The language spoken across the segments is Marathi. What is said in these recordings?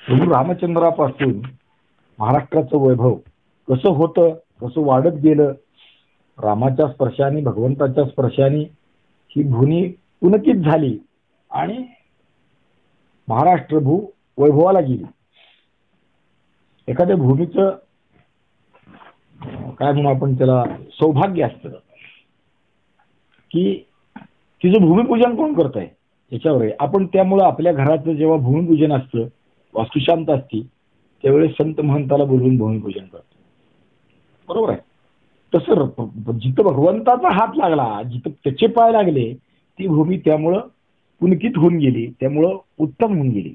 प्रभू रामचंद्रापासून महाराष्ट्राचं वैभव कसं होतं, कसं वाढत गेलं, रामाच्या स्पर्शाने, भगवंताच्या स्पर्शाने ही भूमी पुनकित झाली आणि महाराष्ट्र भू वैभवाला गेली. एखाद्या भूमीचं काय म्हणू आपण त्याला, सौभाग्य असतं की तिचं भूमिपूजन कोण करत आहे त्याच्यावर आहे. आपण त्यामुळं आपल्या घराचं जेव्हा भूमिपूजन असतं, वास्तुशांत असती, त्यावेळेस संत महंताला बोलवून भूमिपूजन करतो. बरोबर आहे. तसं जिथं भगवंताचा हात लागला, जिथं त्याचे पाय लागले, ती भूमी त्यामुळं पुनकित होऊन गेली, त्यामुळं उत्तम होऊन गेली.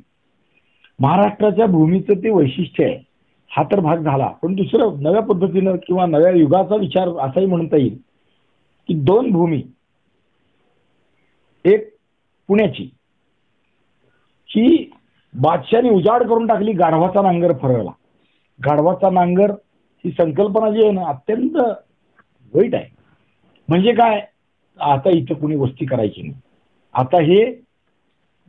महाराष्ट्राच्या भूमीचं ते वैशिष्ट्य आहे. हा तर भाग झाला. पण दुसरं नव्या पद्धतीनं किंवा नव्या युगाचा विचार असाही म्हणता येईल की दोन भूमी, एक पुण्याची, ही बादशाने उजाड करून टाकली. गाढवाचा नांगर फरवला. गाढवाचा नांगर ही संकल्पना जी आहे ना, अत्यंत वाईट आहे. म्हणजे काय, आता इथं कुणी वस्ती करायची नाही, आता हे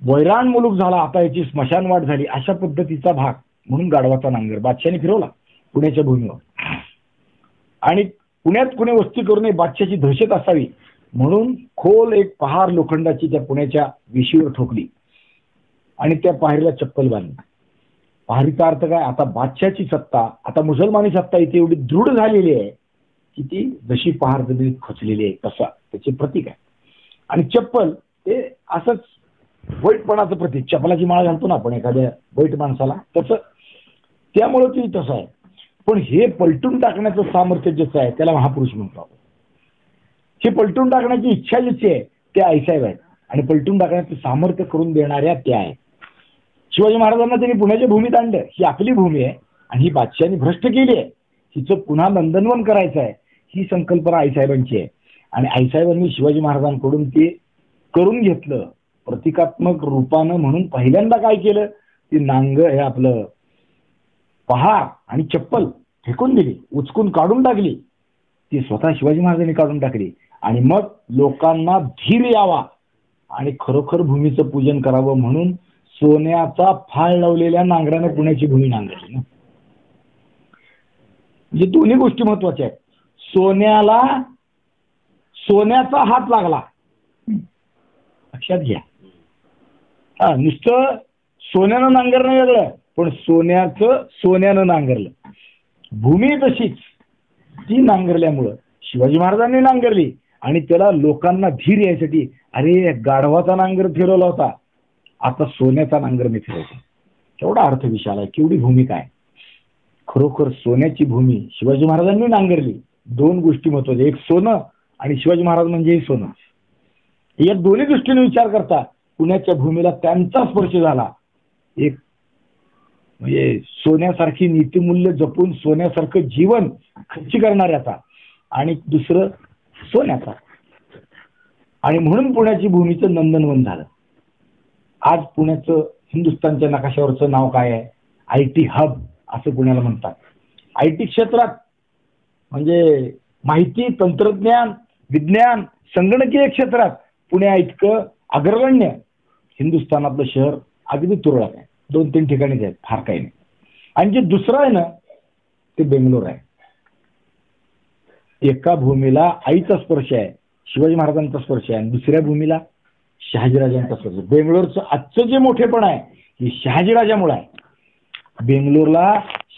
वैराण मुलूक झाला, आता याची स्मशानवाट झाली, अशा पद्धतीचा भाग म्हणून गाढवाचा नांगर बादशाने फिरवला पुण्याच्या भूमीवर. आणि पुण्यात कुणी वस्ती करू नये, बादशाची दहशत असावी म्हणून खोल एक पहार लोखंडाची त्या पुण्याच्या वेशीवर ठोकली आणि त्या पहारीला चप्पल बांधली. पहारीचा अर्थ काय, आता बादशाची सत्ता, आता मुसलमानी सत्ता इथे एवढी दृढ झालेली आहे की ती जशी पहार जमिनीत खचलेली आहे तसा त्याचे प्रतीक आहे. आणि चप्पल ते असंच वाईटपणाचं प्रतीक, चप्पलाची माळ घालतो ना आपण एखाद्या वाईट माणसाला, तसं त्यामुळं ती तसं आहे. पण हे पलटून टाकण्याचं सामर्थ्य जसं आहे त्याला महापुरुष म्हणतो. हे पलटून टाकण्याची इच्छा ज्याची आहे ते आईसाहेब आहेत आणि पलटून टाकण्याचं सामर्थ्य करून देणाऱ्या त्या आहेत. शिवाजी महाराजांना त्यांनी पुण्याच्या भूमीत आणलं. ही आपली भूमी आहे आणि ही बादशाहांनी भ्रष्ट केली आहे, हिचं पुन्हा नंदनवन करायचं आहे, ही संकल्पना आईसाहेबांची आहे. आणि आईसाहेबांनी शिवाजी महाराजांकडून ते करून घेतलं प्रतिकात्मक रूपानं. म्हणून पहिल्यांदा काय केलं, ते नांगर हे आपलं पहार आणि चप्पल फेकून दिली, उचकून काढून टाकली. ती स्वतः शिवाजी महाराजांनी काढून टाकली. आणि मग लोकांना धीर यावा आणि खरोखर भूमीचं पूजन करावं म्हणून सोन्याचा फाळ लावलेल्या नांगरानं पुण्याची भूमी नांगरली ना. म्हणजे दोन्ही गोष्टी महत्वाच्या आहेत. सोन्याला सोन्याचा हात लागला, लक्षात घ्या. हा, नुसतं सोन्यानं नांगरणं वेगळं, पण सोन्याचं सोन्यानं नांगरलं. भूमी तशीच ती नांगरल्यामुळं शिवाजी महाराजांनी नांगरली आणि त्याला लोकांना धीर यायसाठी, अरे गाढवाचा नांगर फिरवला होता, आता सोन्याचा नांगर मी फिरवतो. केवढा अर्थ विशाल आहे, केवढी भूमिका आहे. खरोखर सोन्याची भूमी शिवाजी महाराजांनी नांगरली. दोन गोष्टी महत्वाच्या, एक सोनं आणि शिवाजी महाराज म्हणजे सोनं. या दोन्ही दृष्टीने विचार करता पुण्याच्या भूमीला त्यांचा स्पर्श झाला. एक म्हणजे सोन्यासारखी नीतिमूल्य जपून सोन्यासारखं जीवन खर्ची करणाऱ्याचा आणि दुसरं सोन्याचा. आणि म्हणून पुण्याची भूमीचं नंदनवन झालं. आज पुण्याचं हिंदुस्थानच्या नकाशावरचं नाव काय आहे, IT हब असं पुण्याला म्हणतात. IT क्षेत्रात म्हणजे माहिती, तंत्रज्ञान, विज्ञान, संगणकीय क्षेत्रात पुण्या इतकं अग्रगण्य हिंदुस्थानातलं शहर अगदी तुरळक आहे. 2-3 ठिकाणीच आहेत, फार काही नाही. आणि जे दुसरं आहे ना ते बेंगलोर आहे. एका भूमीला आईचा स्पर्श आहे, शिवाजी महाराजांचा स्पर्श आहे, आणि दुसऱ्या भूमीला शहाजीराजांचा स्पर्श. बेंगलोरचं आजचं जे मोठेपण आहे हे शहाजीराजामुळे आहे. बेंगलोरला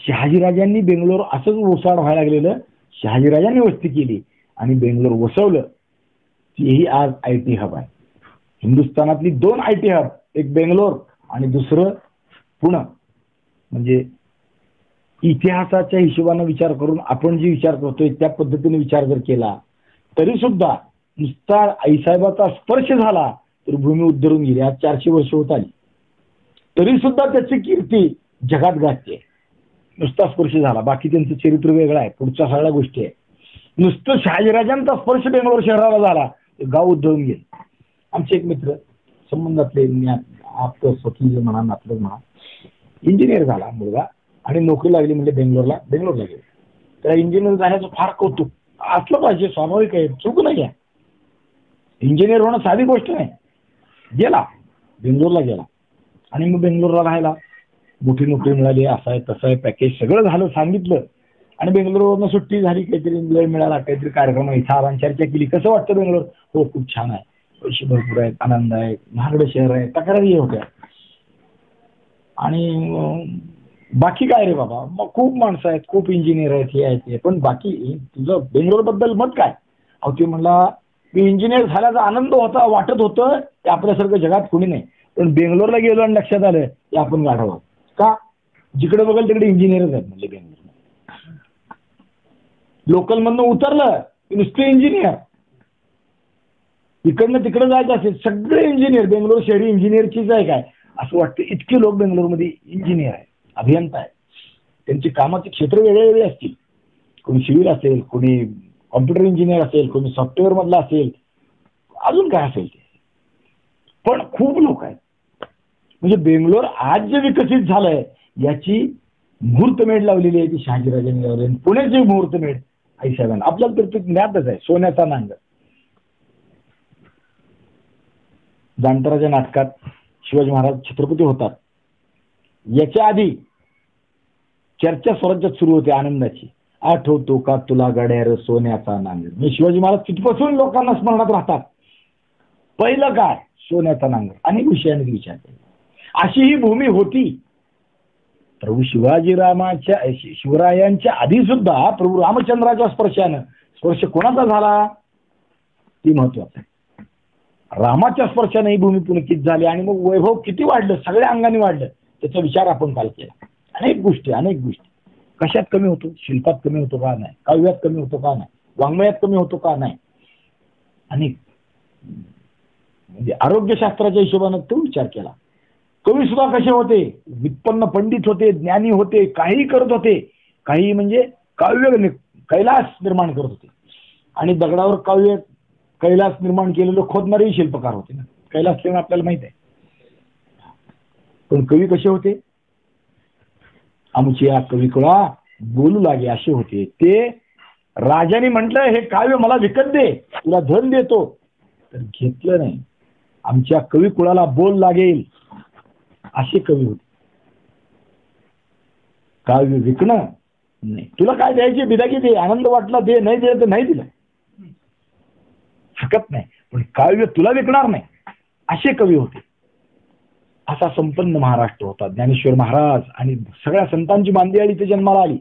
शहाजीराजांनी, बेंगलोर असंच ओसाड व्हायला लागलेलं, शहाजीराजांनी वस्ती केली आणि बेंगलोर वसवलं. तेही आज IT हब आहे. हिंदुस्थानातली 2 IT हब, एक बेंगलोर आणि दुसरं पुणे. म्हणजे इतिहासाच्या हिशोबानं विचार करून आपण जे विचार करतोय त्या पद्धतीने विचार जर केला तरी सुद्धा नुसता आईसाहेबाचा स्पर्श झाला तर भूमी उद्धरून गेली. आज 400 वर्ष होत आली तरी सुद्धा त्याची कीर्ती जगात गाजते. नुसता स्पर्श झाला, बाकी त्यांचं चरित्र वेगळं आहे, पुढच्या सगळ्या गोष्टी आहे. नुसतं शहाजीराजांचा स्पर्श बेंगलोर शहराला झाला गाव उद्धरून गेले. आमचे एक मित्र संबंधातले, आपलं स्वकीय म्हणा, नातलग म्हणा, इंजिनियर झाला मुलगा आणि नोकरी लागली म्हणजे बेंगलोरला गेले. त्याला इंजिनियर झाल्याचं फार कौतुक असलं पाहिजे, स्वाभाविक आहे, चूक नाही आहे. इंजिनियर होणं साधी गोष्ट नाही. गेला बेंगलोरला गेला आणि मग बेंगलोरला राहायला. मोठी नोकरी मिळाली, असं आहे तसं आहे, पॅकेज सगळं झालं, सांगितलं. आणि बेंगलोरवरनं सुट्टी झाली, काहीतरी वेळ मिळाला, काहीतरी कार्यक्रम इथं आला, चर्चा केली, कसं वाटतं बेंगलोर? हो खूप छान आहे, पैसे भरपूर आहेत, आनंद आहे, महागडं शहर आहे, तक्रारी होत्या. आणि बाकी काय रे बाबा, मग खूप माणसं आहेत, खूप इंजिनियर आहेत, हे आहेत ते, पण बाकी तुझं बेंगलोर बद्दल मत काय? अहो ते म्हणला मी इंजिनियर झाल्याचा आनंद होता, वाटत होतं की आपल्यासारखं जगात कोणी नाही, पण बेंगलोरला गेलो आणि लक्षात आलं की आपण गाढव आहोत. का? जिकडे बघाल तिकडे इंजिनियरच आहेत म्हणजे बेंगलोर. लोकलमधनं उतरलं की नुसते इंजिनियर, इकडनं तिकडे जायचं असेल सगळे इंजिनियर. बेंगलोर शहरी इंजिनियरचीच आहे काय असं वाटतं, इतके लोक बेंगलोरमध्ये इंजिनियर आहेत, अभियंता आहेत. त्यांची कामाचे क्षेत्र वेगळे वेगळे असतील, कोणी सिव्हिल असेल, कोणी कॉम्प्युटर इंजिनियर असेल, कोणी सॉफ्टवेअर मधला असेल, अजून काय असेल ते, पण खूप लोक आहेत. म्हणजे बेंगलोर आज जे विकसित झालंय याची मुहूर्तमेढ लावलेली आहे ती शहाजीराजांनी लावली. पुण्याची मुहूर्तमेढ आईसाहेबांना आपल्याला तर ते ज्ञातच आहे, सोन्याचा नांगर. जाणतराच्या नाटकात शिवाजी महाराज छत्रपती होतात याच्या आधी चर्चा स्वराज्यात सुरू होते आनंदाची. आठवतो का तुला गड्यार सोन्याचा नांगर. म्हणजे शिवाजी महाराज तिथपासून लोकांना स्मरणात राहतात. पहिलं काय? सोन्याचा नांगर. अनेक विषयांनी विचार केला. अशी ही भूमी होती. प्रभू शिवाजीरामाच्या शिवरायांच्या आधी सुद्धा प्रभू रामचंद्राच्या स्पर्शानं, स्पर्श कोणाचा झाला ती महत्वाचं आहे. रामाच्या स्पर्शाने ही भूमी पुलकित झाली आणि मग वैभव किती वाढलं, सगळ्या अंगाने वाढलं. त्याचा विचार आपण काल केला. अनेक गोष्टी कशात कमी होतो? शिल्पात कमी होतो का नाही, काव्यात कमी होतो का नाही, वाङ्मयात कमी होतो का नाही, अनेक म्हणजे आरोग्यशास्त्राच्या हिशोबाने तो विचार केला. कवी सुद्धा कसे होते? व्युत्पन्न पंडित होते, ज्ञानी होते, काही करत होते. काही म्हणजे काव्य कैलास निर्माण करत होते. आणि दगडावर काव्य कैलास निर्माण केलेलं खोदणारेही शिल्पकार होते ना. कैलास लेवण आपल्याला माहित आहे. पण कवी कसे होते? आमची या कविकुळा बोलू लागे असे होते. ते राजाने म्हटलं हे काव्य मला विकत दे, तुला धन देतो, तर घेतलं नाही. आमच्या कविकुळाला बोल लागेल असे कवी होते. काव्य विकणं नाही. तुला काय द्यायचे बिदागी दे, आनंद वाटला दे, नाही दिलं तर नाही दिलं, हरकत नाही, पण काव्य तुला विकणार नाही असे कवी होते. असा संपन्न महाराष्ट्र होता. ज्ञानेश्वर महाराज आणि सगळ्या संतांची मांदियाळी इथे जन्माला आली.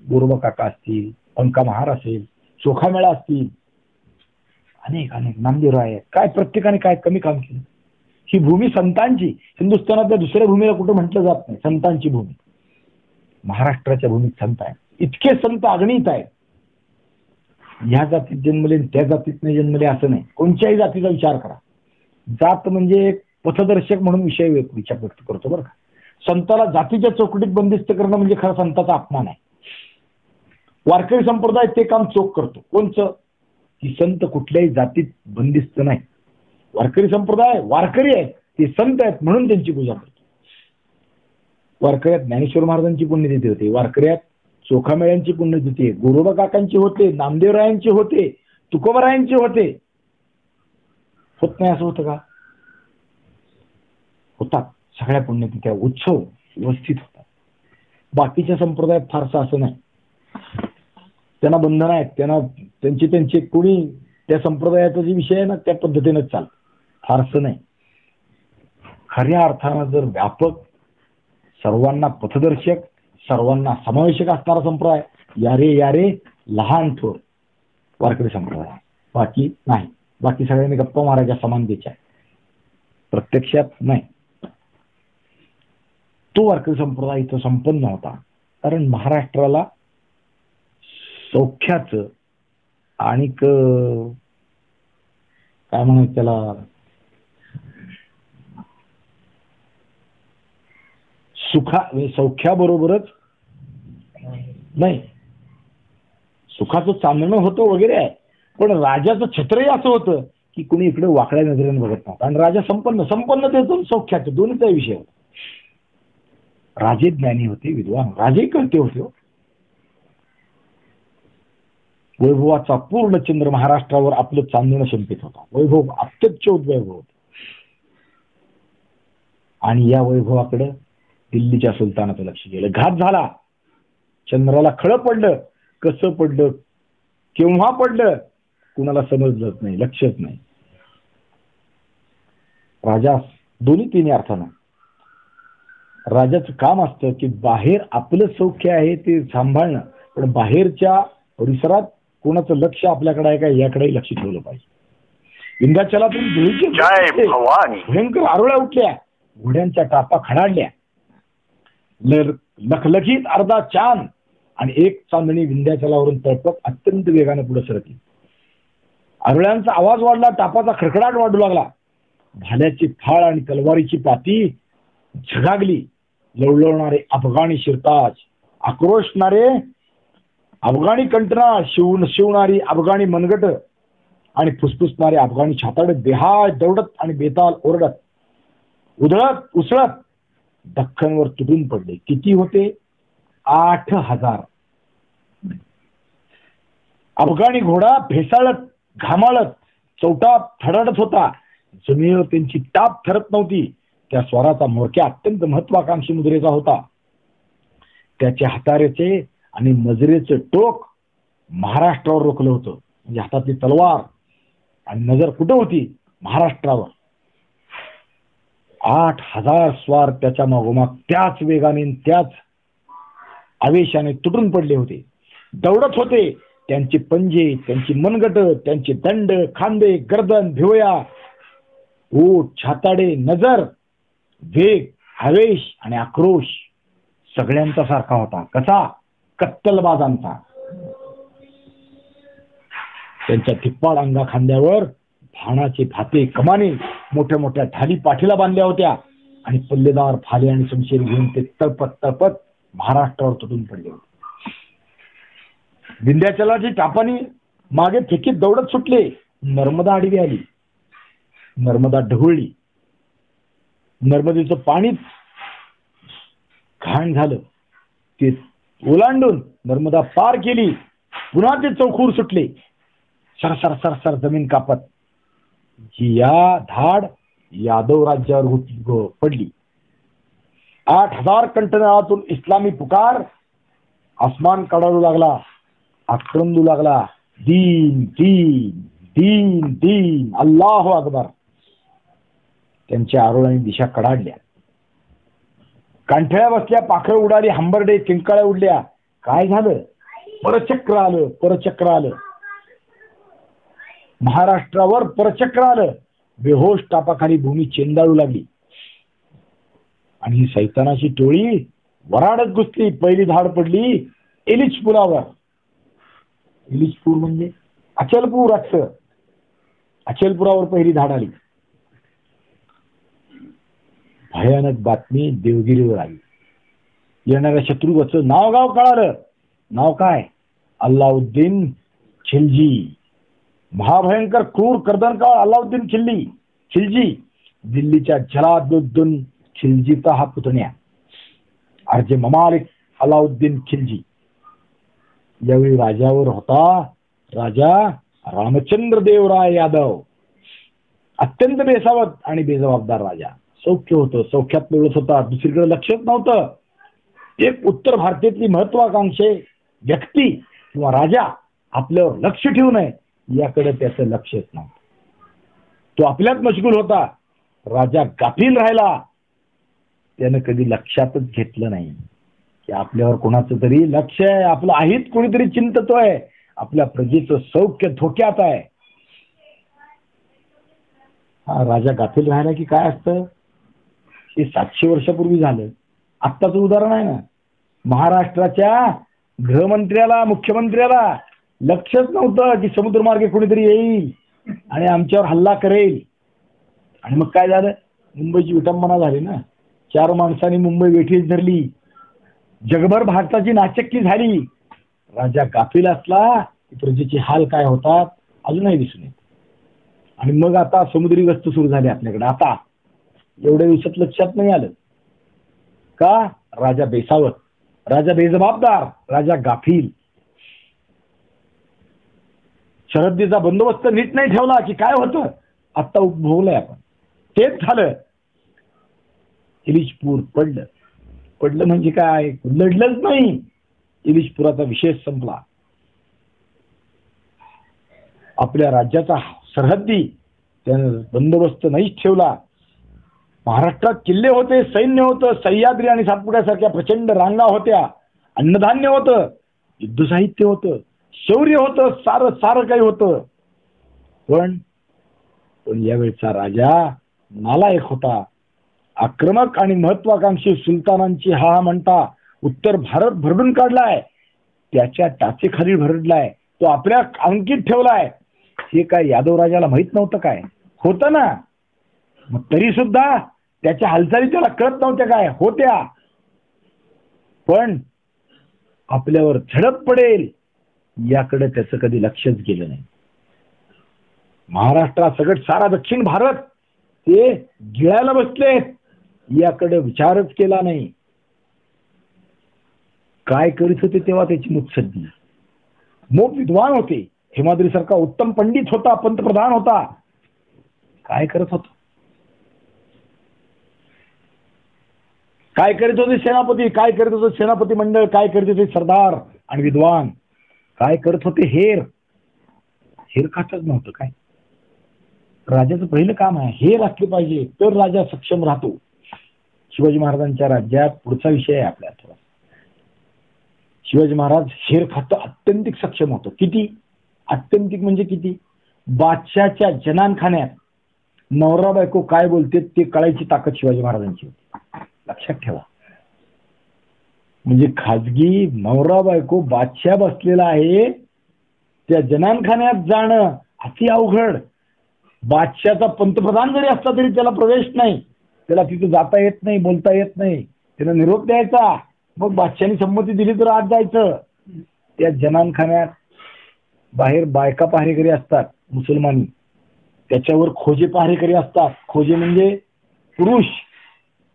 गोरोबा काका असतील, पंका महार असेल, चोखामेळा असतील, अनेक नामदेवराय, काय प्रत्येकाने काय कमी काम केलं. ही भूमी संतांची, हिंदुस्थानातल्या दुसऱ्या भूमीला कुठं म्हटलं जात नाही. संतांची भूमी. महाराष्ट्राच्या भूमीत संत आहे. इतके संत अगणित आहेत. ह्या जातीत जन्मले त्या जातीत नाही जन्मले असं नाही. कोणत्याही जातीचा विचार करा. जात म्हणजे पथदर्शक म्हणून विषय व्यक्त करतो बरं का. संताला जातीच्या चौकटीत बंदिस्त करणं म्हणजे खरं संताचा अपमान आहे. वारकरी संप्रदाय ते काम चोख करतो. कोणचं? की संत कुठल्याही जातीत बंदिस्त नाही. वारकरी संप्रदाय वारकरी आहेत, ते संत आहेत म्हणून त्यांची पूजा करतो. वारकऱ्यात ज्ञानेश्वर महाराजांची पुण्यतिथी होते, वारकऱ्यात चोखामेळ्यांची पुण्यतिथी, गोरोबा काकांची होते, नामदेवरायांची होते, तुकोबारायांची होते. होत नाही असं होतं का? होतात. सगळ्या पुण्यतिथ्या उत्सव व्यवस्थित होतात. बाकीच्या संप्रदायात फारसं असं नाही. त्यांना बंधन आहेत, त्यांना त्यांचे कोणी त्या संप्रदायाचा जे विषय आहे ना त्या पद्धतीनेच चालतं. फारसं नाही. खऱ्या अर्थानं जर व्यापक, सर्वांना पथदर्शक, सर्वांना समावेशक असणारा संप्रदाय, यारे लहान थोर वारकरी संप्रदाय. बाकी नाही. बाकी सगळ्यांनी गप्पा मारायच्या समानतेच्या, प्रत्यक्षात नाही. तो वारकरी संप्रदाय इथं संपन्न होता. कारण महाराष्ट्राला सौख्याचं आणि काय म्हणतात त्याला, सौख्याबरोबरच नाही, सुखाचं चांदणं होतं वगैरे आहे. पण राजाचं छत्रही असं होतं की कुणी इकडे वाकड्या नजरेने बघत नव्हतं. आणि राजा संपन्नतेतून सौख्याचं दोन्हीचा विषय होता. राजे ज्ञानी होते, विद्वान, राजे करते होते. वैभवाचा पूर्ण चंद्र महाराष्ट्रावर आपलं चांदणं शंपित होता. वैभव अत्यच्च वैभव होत. आणि या वैभवाकडे दिल्लीच्या सुलतानाचं लक्ष गेलं. घात झाला. चंद्राला खळं पडलं. कसं पडलं, केव्हा पडलं, कुणाला समजलंच नाही, लक्षच नाही. राजा दोन्ही तिन्ही अर्थानं राजाचं काम असतं की बाहेर आपलं सौख्य आहे ते सांभाळणं, पण बाहेरच्या परिसरात कोणाचं लक्ष आपल्याकडे आहे का याकडे लक्ष ठेवलं पाहिजे. विंध्याचलातून भयंकर आरोळ्या उठल्या, घोड्यांच्या टापा खणाडल्या, लखलखीत अर्धा चांद आणि एक चांदणी विंध्याचलावरून तळपत अत्यंत वेगाने पुढे सरकली. आरोळ्यांचा आवाज वाढला, टापाचा खडखडाट वाढू लागला. भाल्याची फाळ आणि तलवारीची पाती झगागली. लवलवणारे अफगाणी शिरताज, आक्रोशणारे अफगाणी कंटना, शिवणारी अफगाणी मनगट आणि फुसफुसणारे अफगाणी छाताडे बेहाय दौडत आणि बेताल ओरडत उधळत उसळत दख्खनवर तुटून पडले. किती होते? 8,000. अफगाणी घोडा भेसाळत घामाळत चौटा थडाडत होता. जमिनीवर त्यांची टाप ठरत नव्हती. त्या स्वाराचा मोरक्या अत्यंत महत्वाकांक्षी मुद्रेचा होता. त्याच्या हाताऱ्याचे आणि मजरेचं टोक महाराष्ट्रावर रोखलं होतं. म्हणजे हातातली तलवार आणि नजर कुठं होती? महाराष्ट्रावर. 8,000 स्वार त्याच्या मागोमाग त्याच वेगाने त्याच आवेशाने तुटून पडले होते, दौडत होते. त्यांचे पंजे, त्यांची मनगट, त्यांचे दंड, खांदे, गर्दन, भिवया, ओठ, छाताडे, नजर, वेग, आवेश आणि आक्रोश सगळ्यांचा सारखा होता. कसा? कत्तलबाजांचा. त्यांच्या धिप्पाड अंगा खांद्यावर भाणाचे भाते, कमाने, मोठ्या मोठ्या ढाली पाठीला बांधल्या होत्या आणि पल्लेदार भाले आणि शमशेर घेऊन ते तळपत तळपत महाराष्ट्रावर तुटून पडले होते. विंध्याचलाची टापानी मागे फेकीत दौडत सुटले. नर्मदा आडवी आली. नर्मदा ढवळली. नर्मदेचं पाणीच घाण झालं. ते ओलांडून नर्मदा पार केली. पुन्हा ते चौखूर सुटले. सरसर सरसर जमीन कापत. जी या धाड यादव राज्यावर पडली. 8,000 कंटनातून इस्लामी पुकार आसमान काढू लागला, आक्रंदू लागला. दीन दीन दीन दीन, अल्लाहु अकबर. त्यांच्या आरोळ्याने दिशा कडाडल्या. कांठळ्या बसल्या, पाखरं उडाली, हंबरडे किंकाळ्या उडल्या. काय झालं? परचक्र आलं, परचक्र आलं. महाराष्ट्रावर परचक्र आलं. बेहोश टापाखाली भूमी चेंदाळू लागली आणि ही सैतानाची टोळी वराडत घुसली. पहिली धाड पडली एलिचपुरावर. एलिचपूर म्हणजे अचलपूर असतं. अचलपुरावर पहिली धाड आली. भयानक बातमी देवगिरीवर आली. येणाऱ्या शत्रूचं नाव गाव कळालं. नाव काय? अल्लाउद्दीन खिलजी. महाभयंकर क्रूर कर्दनकाळ अल्लाउद्दीन खिलजी. दिल्लीच्या जलालुद्दीन खिलजीचा हा पुतण्या, अर्जे ममालिक अलाउद्दीन खिलजी. यावेळी राजावर होता राजा रामचंद्र देवराय यादव. अत्यंत बेसावत आणि बेजबाबदार राजा. सौख्य होतं, सौख्यात मिळत होता, दुसरीकडे लक्षच नव्हतं. एक उत्तर भारतातली महत्वाकांक्षी व्यक्ती किंवा राजा आपल्यावर लक्ष ठेवू नये याकडे त्याचं लक्षच नव्हतं. तो आपल्यात मशगूल होता. राजा गाफील राहिला. त्यानं कधी लक्षातच घेतलं नाही की आपल्यावर कोणाचं तरी लक्ष आहे, आपलं अहित कोणीतरी चिंततोय, आपल्या प्रजेचं सौख्य धोक्यात आहे. हा राजा गाफील राहिला की काय असतं हे 700 वर्षापूर्वी झालं. आत्ताचं उदाहरण आहे ना. महाराष्ट्राच्या गृहमंत्र्याला, मुख्यमंत्र्याला लक्षच नव्हतं की समुद्रमार्गे कोणीतरी येईल आणि आमच्यावर हल्ला करेल. आणि मग काय झालं? मुंबईची विटंबना झाली ना. 4 माणसांनी मुंबई वेठीस धरली. जगभर भारताची नाचक्की झाली. राजा गाफील असला की प्रजेचे हाल काय होतात अजूनही दिसून येत. आणि मग आता समुद्री गस्त सुरू झाली आपल्याकडे. आता एवढ्या दिवसात लक्षात नाही आलं का? राजा बेसावत, राजा बेजबाबदार, राजा गाफील. सरहद्दीचा बंदोबस्त नीट नाही ठेवला की काय होतं आत्ता उपभोगलंय आपण. तेच झालं. एलिचपूर पडलं. पडलं म्हणजे काय, लढलंच नाही. इलिशपुराचा विषय संपला. आपल्या राज्याचा सरहद्दी त्यानं बंदोबस्त नाहीच ठेवला. महाराष्ट्रात किल्ले होते, सैन्य होतं, सह्याद्री आणि सातपुड्यासारख्या प्रचंड रांगा होत्या, अन्नधान्य होतं, युद्ध साहित्य होतं, शौर्य होतं, सारं सारं काही होतं. पण यावेळचा राजा नालायक होता. आक्रमक आणि महत्वाकांक्षी सुलतानांची हा म्हणता उत्तर भारत भरडून काढलाय, त्याच्या टाचेखाली भरडलाय, तो आपल्या अंकित ठेवलाय. हे काय यादव राजाला माहित नव्हतं काय? होतं ना. मग तरी सुद्धा त्याच्या हालचाली त्याला कळत नव्हत्या काय? होत्या. पण आपल्यावर झडप पडेल याकडे त्याचं कधी लक्षच गेलं नाही. महाराष्ट्रासकट सारा दक्षिण भारत ते गिळायला बसलेत याकडे विचारच केला नाही. काय करीत होते तेव्हा त्याची मुत्सद्दी. मोठ विद्वान होते, हेमाद्री सारखा उत्तम पंडित होता, पंतप्रधान होता. काय करत होता? काय करीत होते सेनापती, काय करीत होते सेनापती मंडळ, काय करीत होते सरदार आणि विद्वान, काय करत होते हेर? हेर खातच नव्हतं काय? राजाचं पहिलं काम आहे हेर असले पाहिजे, तर राजा सक्षम राहतो. शिवाजी महाराजांच्या राज्यात पुढचा विषय आहे आपल्या थोडा. शिवाजी महाराज हेर खातं अत्यंतिक सक्षम होतं. किती अत्यंतिक म्हणजे किती? बादशाच्या जनानखान्यात नवरा बायको काय बोलते ते कळायची ताकद शिवाजी महाराजांची होती. लक्षात ठेवा. म्हणजे खाजगी नवरा बायको बादशाह बसलेला आहे, त्या जनानखान्यात जाणं अति अवघड. बादशाचा पंतप्रधान जरी असला तरी त्याला प्रवेश नाही, त्याला तिथे जाता येत नाही, बोलता येत नाही. त्याला निरोप द्यायचा, मग बादशाने संमती दिली तर आत जायचं. त्या जनानखान्यात बाहेर बायका पहारेकरी असतात मुसलमानी, त्याच्यावर खोजे पहारेकरी असतात. खोजे म्हणजे पुरुष,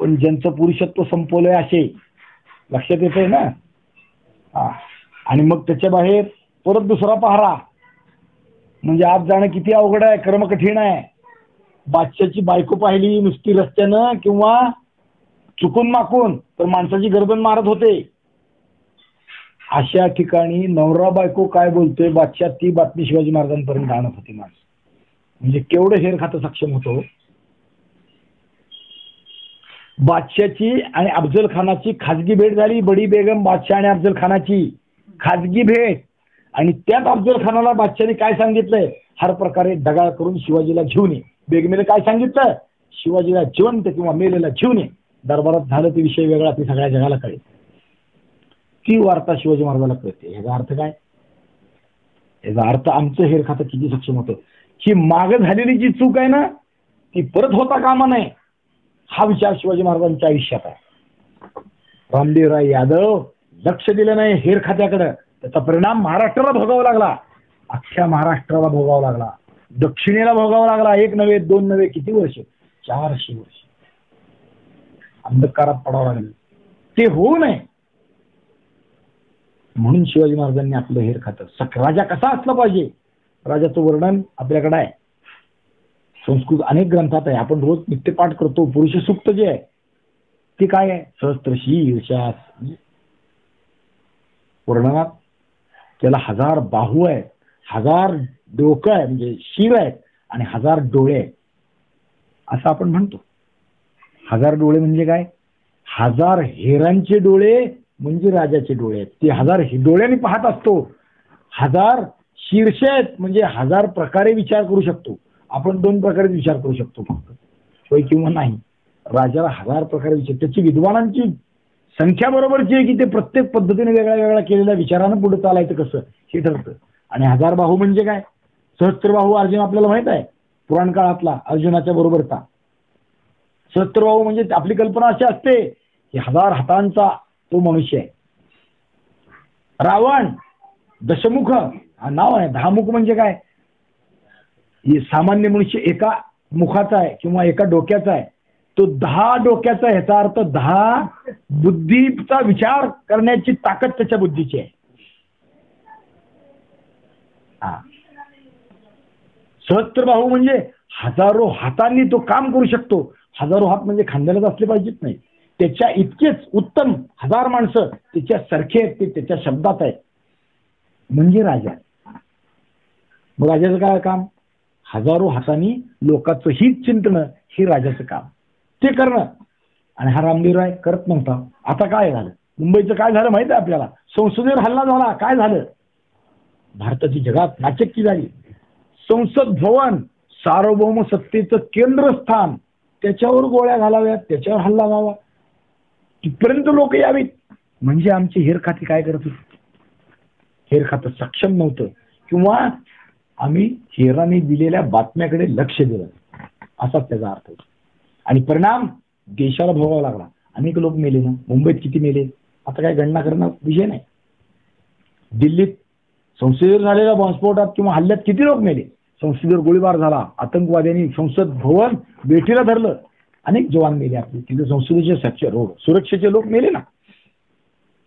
पण ज्यांचं पुरुषत्व संपवलंय असे. लक्षात येतंय ना? आणि मग त्याच्या बाहेर परत दुसरा पहारा. म्हणजे आत जाणं किती अवघड आहे, कर्म कठीण आहे. बादशाची बायको पाहिली नुसती रस्त्यानं किंवा चुकून माकून तर माणसाची गर्दन मारत होते. अशा ठिकाणी नवरा बायको काय बोलतोय बादशाह ती बातमी शिवाजी महाराजांपर्यंत आणत होती माणसं. म्हणजे केवढं हेर खातं सक्षम होतो. बादशाची आणि अफजल खानाची खाजगी भेट झाली. बडी बेगम बादशाह आणि अफजल खानाची खाजगी भेट. आणि त्यात अफजल खानाला बादशाने काय सांगितलंय, हर प्रकारे दगाळ करून शिवाजीला घेऊन ये. बेगमेने काय सांगितलं, शिवाजीला जिवंत किंवा मेलेला घेऊन ये. दरबारात झालं ते विषय वेगळा, ते सगळ्या जगाला कळेल. ती वार्ता शिवाजी महाराजाला कळते. ह्याचा अर्थ काय? याचा अर्थ आमचं हेर खातं किती सक्षम होतं. ही माग झालेली जी चूक आहे ना ती परत होता कामा नये, हा विचार शिवाजी महाराजांच्या आयुष्यात आहे. रामदेवराय यादव लक्ष दिलं नाही हेर खात्याकडे, त्याचा परिणाम महाराष्ट्राला भोगावा लागला. अख्ख्या महाराष्ट्राला भोगावा लागला, दक्षिणेला भोगावा लागला. 1 नव्हे 2 नव्हे, किती वर्ष, 400 वर्ष अंधकारात पडावं लागलं. ते होऊ नये म्हणून शिवाजी महाराजांनी आपलं हेर खातं. राजा कसा असला पाहिजे, राजाचं वर्णन आपल्याकडे आहे. संस्कृत अनेक ग्रंथात आहे. आपण रोज नित्यपाठ करतो. पुरुष सूक्त जे आहे ते काय आहे, सहस्त्रशीर्षा वर्णनात त्याला 1000 बाहू आहेत, 1000 डोकं आहे म्हणजे शिर आहेत आणि 1000 डोळे आहेत असं आपण म्हणतो. 1000 डोळे म्हणजे काय, 1000 हेरांचे डोळे म्हणजे राजाचे डोळे आहेत. ते 1000 डोळ्यांनी पाहत असतो. 1000 शीर्ष आहेत म्हणजे 1000 प्रकारे विचार करू शकतो. आपण 2 प्रकारे विचार करू शकतो फक्त, होय किंवा नाही. राजाला 1000 प्रकारे विचार, त्याची विद्वानांची संख्या बरोबरची आहे की ते प्रत्येक पद्धतीने वेगळ्या वेगळ्या केलेल्या विचारानं पुढे चालायचं कसं हे ठरतं. आणि 1000 बाहू म्हणजे काय, सहस्त्रबाहू अर्जुन आपल्याला माहित आहे, पुराण काळातला अर्जुनाच्या बरोबरचा. सहस्त्रबाहू म्हणजे आपली कल्पना अशी असते की 1000 हातांचा तो मनुष्य आहे. रावण दशमुख हा नाव आहे. 10 मुख म्हणजे काय, सामान्य मनुष्य एका मुखाचा आहे किंवा एका डोक्याचा आहे. तो 10 डोक्याचा, ह्याचा अर्थ 10 बुद्धीचा विचार करण्याची ताकद त्याच्या बुद्धीची आहे. सहस्त्रबाहू म्हणजे हजारो हातांनी तो काम करू शकतो. हजारो हात म्हणजे खांद्यालाच असले पाहिजेत नाही, त्याच्या इतकेच उत्तम 1000 माणसं त्याच्यासारखे आहेत, ते त्याच्या शब्दात आहे, म्हणजे राजा. मग राजाचं काय काम? हजारो हातांनी लोकांचं हित चिंतणं हे राजाचं काम, ते करणं. आणि हा रामदेवराय करत नव्हता. आता काय झालं? मुंबईचं काय झालं माहिती आहे आपल्याला? संसदेवर हल्ला झाला. काय झालं? भारताची जगात नाचक्की झाली. संसद भवन, सार्वभौम सत्तेचं केंद्रस्थान, त्याच्यावर गोळ्या घालाव्यात, त्याच्यावर हल्ला व्हावा, तिथपर्यंत लोक यावीत. म्हणजे आमची हेर खाती काय करत होती? हेर खातं सक्षम नव्हतं, किंवा आम्ही हेराने दिलेल्या बातम्याकडे लक्ष दिलं, असाच त्याचा अर्थ होता. आणि परिणाम देशाला भोगावा लागला. अनेक लोक मेले ना. मुंबईत किती मेले आता काय गणना करणं विषय नाही. दिल्लीत संसदेवर झालेल्या बॉम्बस्फोटात किंवा हल्ल्यात किती लोक मेले? संसदेवर गोळीबार झाला, आतंकवाद्यांनी संसद भवन बेठीला धरलं, अनेक जवान मेले आपले, तिथे संसदेचे सुरक्षेचे लोक मेले ना.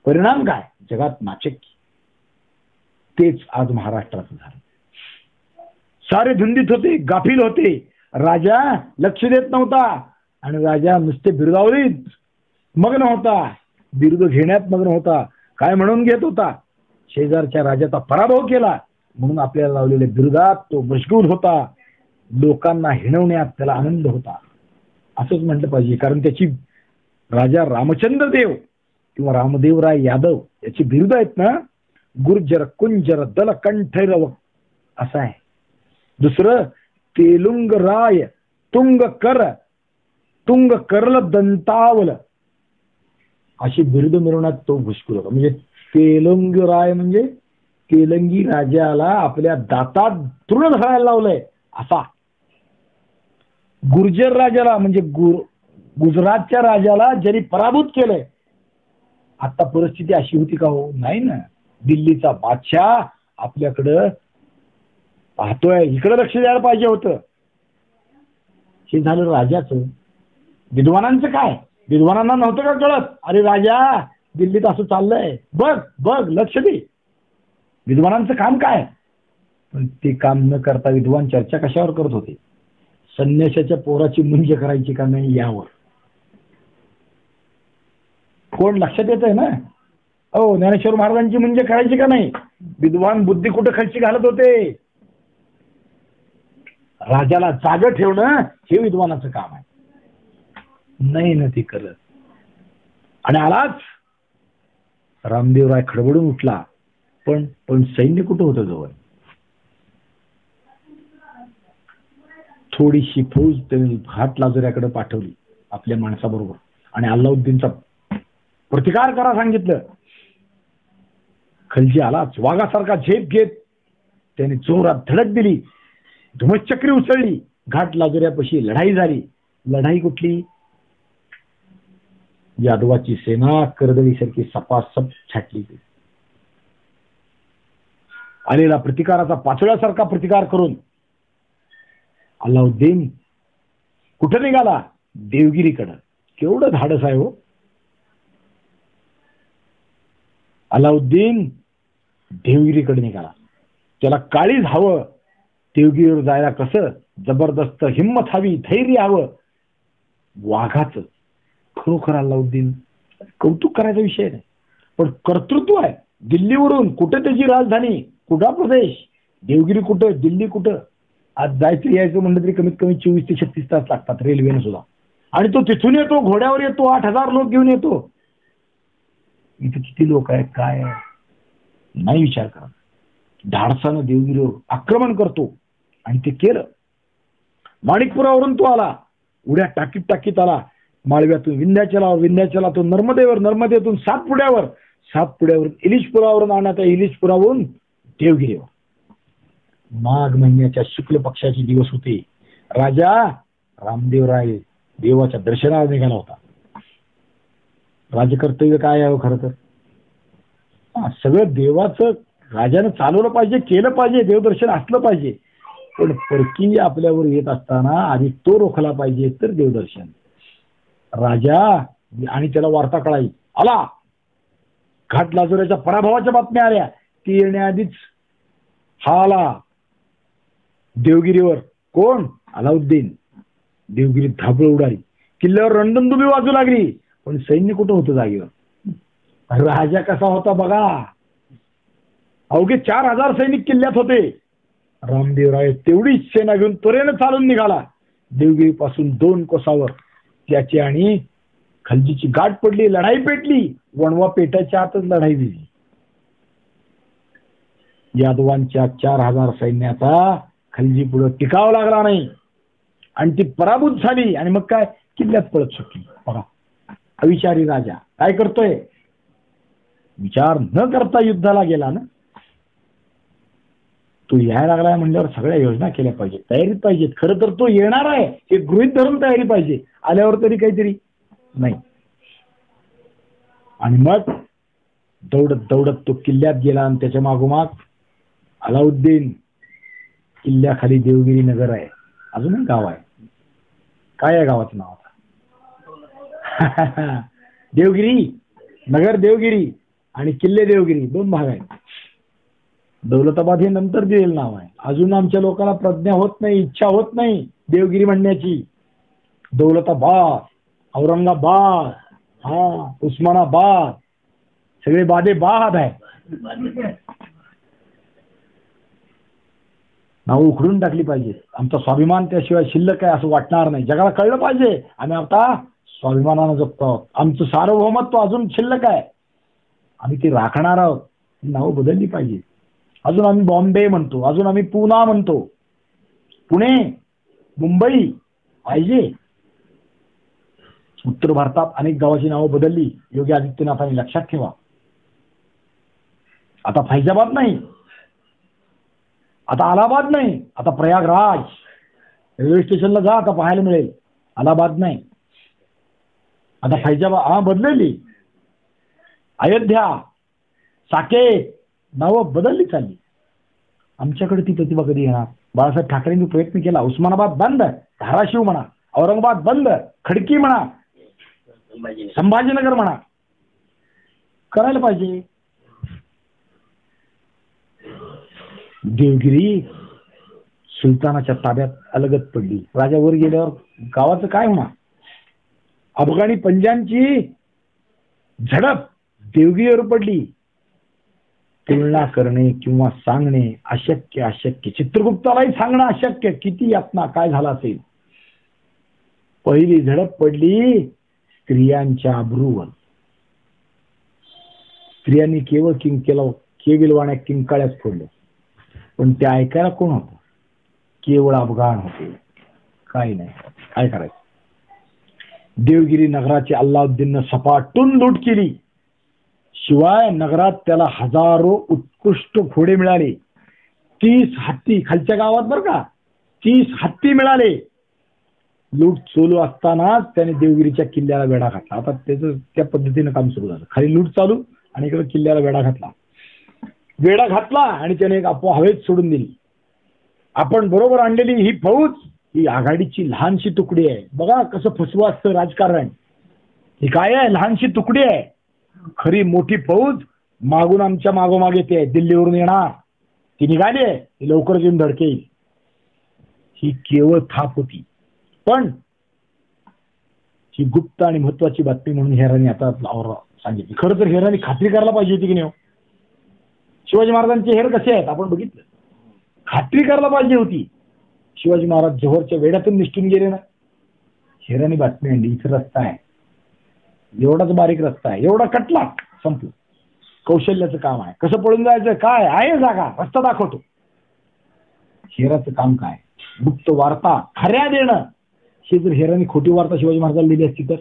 परिणाम काय? जगात नाचक्की. तेच आज महाराष्ट्रात झालं. सारे धुंदीत होते, गाफील होते. राजा लक्ष देत नव्हता, आणि राजा नुसते बिरुदावरीत मग्न होता, बिरुद घेण्यात मग्न होता. काय म्हणून घेत होता? शेजारच्या राजाचा पराभव केला म्हणून आपल्याला लावलेल्या बिरुदात तो मशगूल होता. लोकांना हिणवण्यात त्याला आनंद होता, असंच म्हटलं पाहिजे. कारण त्याची राजा रामचंद्र देव किंवा रामदेवराय यादव याची बिरुद आहेत ना, गुर्जर कुंजर दल कंठैरव असं आहे. दुसरं तेलुंग राय तुंग करल दंतावल, अशी बिरुद मिळवण्यात तो घुसखोर होता. म्हणजे तेलुंग राय म्हणजे तेलंगी राजाला आपल्या दातात तृण धरायला लावलंय असा. गुर्जर राजाला म्हणजे गुजरातच्या राजाला ज्यांनी पराभूत केलंय. आता परिस्थिती अशी होती का हो? नाही ना. दिल्लीचा बादशाह आपल्याकडं पाहतोय, इकडे लक्ष द्यायला पाहिजे होतं. हे झालं राजाचं. विद्वानांचं काय? विद्वानांना नव्हतं का कळत? अरे राजा, दिल्लीत असं चाललंय, बघ बघ, लक्ष दे. विद्वानांचं काम काय? पण ते काम न करता विद्वान चर्चा कशावर करत होते? संन्याशाच्या पोराची मुंज करायची का नाही यावर. कोण लक्षात येत आहे ना? हो, ज्ञानेश्वर महाराजांची मुंज करायची का नाही? विद्वान बुद्धी कुठं खर्ची घालत होते? राजाला जाग ठेवणं हे विद्वानाचं काम आहे. नाही ना ते करत. आणि आलाच रामदेवराय खडबडून उठला. पण सैन्य कुठं होतं जवळ? थोडीशी फौज त्यांनी घाट लाजुऱ्याकडे पाठवली आपल्या माणसाबरोबर, आणि अल्लाउद्दीनचा प्रतिकार करा सांगितलं. खलजी आलाच. वाघासारखा झेप घेत त्याने जोरात धडक दिली. धुमश्चक्री उसळली. घाट लाजुऱ्यापाशी लढाई झाली. लढाई कुठली? यादवाची सेना कर्दळीसारखी सपासप छाटली. आलेला प्रतिकाराचा पाचोळ्यासारखा प्रतिकार करून अल्लाउद्दीन कुठं निघाला? देवगिरीकडं. केवढं धाडस आहे हो! अल्लाउद्दीन देवगिरीकडे निघाला. त्याला काळीज हवं. देवगिरीवर जायला कसं जबरदस्त हिंमत हवी, धैर्य हवं. वाघाचं खरोखर अल्लाउद्दीन कौतुक करायचा विषय नाही, पण कर्तृत्व आहे. दिल्लीवरून कुठं त्याची राजधानी, कुठा प्रदेश, देवगिरी कुठं, दिल्ली कुठं. आज जायचं यायचं म्हणलं तरी कमीत कमी 24 ते 36 तास लागतात रेल्वेने सुद्धा. आणि तो तिथून येतो, घोड्यावर येतो, 8000 लोक घेऊन येतो. इथे किती लोक आहेत, काय आहे, नाही विचार करा. धाडसानं देवगिरीवर आक्रमण करतो, आणि ते केलं. माणिकपुरावरून तो आला, उड्या टाकीत टाकीत आला. माळव्यातून विंध्याचलावर, विंध्याचलातून नर्मदेवर, नर्मदेतून सातपुड्यावर, सातपुड्यावरून इलिशपुरावरून आणण्यात, इलिशपुरावरून देवगिरीवर. माघ महिन्याच्या शुक्ल पक्षाचे दिवस होते. राजा रामदेवराय देवाच्या दर्शनाला निघाला होता. राजकर्तव्य काय आहे खरं तर? सगळं देवाचं राजानं चालवलं पाहिजे, केलं पाहिजे, देवदर्शन असलं पाहिजे. पण परकी आपल्यावर येत असताना आधी तो रोखला पाहिजे, तर देवदर्शन. राजा आणि त्याला वार्ता कळाली. आला. घाट लाजुऱ्याच्या पराभवाच्या बातम्या आल्या. ती येण्याआधीच हा आला देवगिरीवर. कोण? अलाउद्दीन. देवगिरीत धाबळ उडाली. किल्ल्यावर रणदुंदुबी वाजू लागली. पण सैन्य कुठं होतं जागेवर. राजा कसा होता बघा. अवघे 4000 सैनिक किल्ल्यात होते. रामदेवराय तेवढीच सेना घेऊन त्वरेनं चालून निघाला. देवगिरी पासून 2 कोसावर त्याची आणि खलजीची गाठ पडली. लढाई पेटली. वणवा पेटायच्या आतच लढाई दिली. यादवांच्या 4000 सैन्याचा खलजी पुढे टिकावं लागला नाही आणि ती पराभूत झाली. आणि मग काय, किल्ल्यात पळत सुटली. बघा अविचारी राजा काय करतोय, विचार न करता युद्धाला गेला ना. तो यायला लागलाय म्हणल्यावर सगळ्या योजना केल्या पाहिजेत, तयारीत पाहिजेत. खरं तर तो येणार आहे हे गृहीत धरून तयारी पाहिजे. आल्यावर तरी काहीतरी नाही. आणि मग दौडत दौडत तो किल्ल्यात गेला आणि त्याच्या मागोमाग अलाउद्दीन. किल्ल्याखाली देवगिरी नगर आहे, अजूनही गाव आहे. काय आहे गावाचं नाव आता? देवगिरी नगर, देवगिरी आणि किल्ले देवगिरी 2 भाग आहेत. दौलताबाद हे नंतर दिलेलं नाव आहे. अजून आमच्या लोकांना प्रज्ञा होत नाही, इच्छा होत नाही देवगिरी म्हणण्याची. दौलताबाद, औरंगाबाद, उस्मानाबाद, सगळे बादे बाद आहे. नाव उखडून टाकली पाहिजे. आमचा स्वाभिमान त्याशिवाय शिल्लक आहे असं वाटणार नाही. जगाला कळलं पाहिजे आम्ही आता स्वाभिमानानं जगतो आहोत. आमचं सार्वभौमत्व अजून शिल्लक आहे, आम्ही ते राखणार आहोत. नावं बदलली पाहिजे. अजून आम्ही बॉम्बे म्हणतो, अजून आम्ही पुणा म्हणतो, पुणे, मुंबई पाहिजे. उत्तर भारतात अनेक गावाची नावं बदलली योगी आदित्यनाथांनी, लक्षात ठेवा. आता फैजाबाद नाही, आता अलाहाबाद नाही, आता प्रयागराज. रेल्वे स्टेशनला जा आता पाहायला मिळेल. अलाहाबाद नाही, आता फैजाबाद बदलली. अयोध्या, साकेत नावं बदलली चालली. आमच्याकडे ती प्रतिभा कधी येणार? बाळासाहेब ठाकरेंनी प्रयत्न केला. उस्मानाबाद बंद, धाराशिव म्हणा, औरंगाबाद बंद, खडकी म्हणा, संभाजीनगर म्हणा, करायला पाहिजे. देवगिरी सुलतानाच्या ताब्यात अलगत पडली. राजा वर गेल्यावर गावाचं काय होणार? अफगाणी पंजांची झडप देवगिरीवर पडली. तुलना करणे किंवा सांगणे अशक्य, अशक्य. चित्रगुप्तालाही सांगणं अशक्य. किती यातना, काय झालं असेल. पहिली झडप पडली स्त्रियांच्या अब्रूवर. स्त्रियांनी केवळ केविलवाण्या किंकाळ्याच फोडल्या, पण ते ऐकायला कोण होतं? केवळ अफगाण होते. काही नाही, काय करायचं. देवगिरी नगराची अल्लाउद्दीननं सपाटून लूट केली. शिवाय नगरात त्याला हजारो उत्कृष्ट घोडे मिळाले. 30 हत्ती, खालच्या गावात बरं का, 30 हत्ती मिळाले. लूट चालू असतानाच त्याने देवगिरीच्या किल्ल्याला वेढा घातला. आता त्याचं त्या पद्धतीनं काम सुरू झालं. खाली लूट चालू आणि इकडे किल्ल्याला वेढा घातला आणि त्याने एक अफवा हवेत सोडून दिली. आपण बरोबर आणलेली ही फौज ही आघाडीची लहानशी तुकडी आहे. बघा कसं फसवं असतं राजकारण. ही काय आहे? लहानशी तुकडी आहे. खरी मोठी फौज मागून आमच्या मागोमाग येते, दिल्लीवरून येणार. ती निघाली आहे, ती लवकर येऊन धडकेल. ही केवळ थाप होती. पण ही गुप्त आणि महत्वाची बातमी म्हणून हेरांनी आता सांगितली. खरं तर हेरांनी खात्री करायला पाहिजे होती की नाही? शिवाजी महाराजांचे हेर कसे आहेत आपण बघितलं. खात्री करायला पाहिजे होती. शिवाजी महाराज जोहरच्या वेड्यातून निष्ठून गेले ना. हेरांनी बातमी आणली, इथं रस्ता आहे, एवढाच बारीक रस्ता आहे, एवढा कटला, संपलं. कौशल्याचं काम आहे. कसं पळून जायचं, काय आहे जागा, रस्ता दाखवतो. हेराचं काम काय? गुप्त वार्ता खऱ्या देणं. हे जर हेरांनी खोटी वार्ता शिवाजी महाराजांना दिली असती तर,